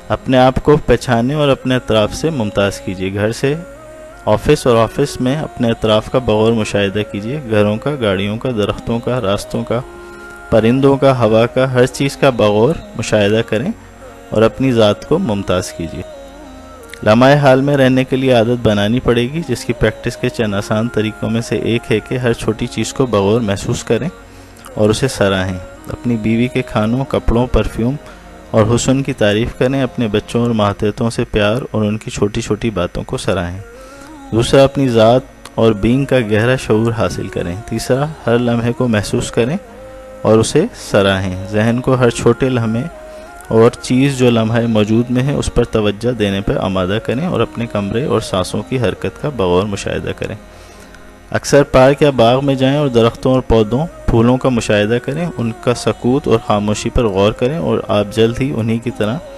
اپنے آپ کو پہچانے اور اپنے اطراف سے ممتاز کیجیے۔ گھر سے آفس اور آفس میں اپنے اطراف کا بغور مشاہدہ کیجیے۔ گھروں کا، گاڑیوں کا، درختوں کا، راستوں کا، پرندوں کا، ہوا کا، ہر چیز کا بغور مشاہدہ کریں اور اپنی ذات کو ممتاز کیجیے۔ لمحہ حال میں رہنے کے لیے عادت بنانی پڑے گی، جس کی پریکٹس کے چند آسان طریقوں میں سے ایک ہے کہ ہر چھوٹی چیز کو بغور محسوس کریں اور اسے سراہیں۔ اپنی بیوی کے کھانوں، کپڑوں، پرفیوم اور حسن کی تعریف کریں۔ اپنے بچوں اور ماتحتوں سے پیار اور ان کی چھوٹی چھوٹی باتوں کو سراہیں۔ دوسرا، اپنی ذات اور بینگ کا گہرا شعور حاصل کریں۔ تیسرا، ہر لمحے کو محسوس کریں اور اسے سراہیں۔ ذہن کو ہر چھوٹے لمحے اور چیز جو لمحہ موجود میں ہے اس پر توجہ دینے پر آمادہ کریں اور اپنے کمرے اور سانسوں کی حرکت کا بغور مشاہدہ کریں۔ اکثر پارک یا باغ میں جائیں اور درختوں اور پودوں، پھولوں کا مشاہدہ کریں۔ ان کا سکوت اور خاموشی پر غور کریں اور آپ جلد ہی انہی کی طرح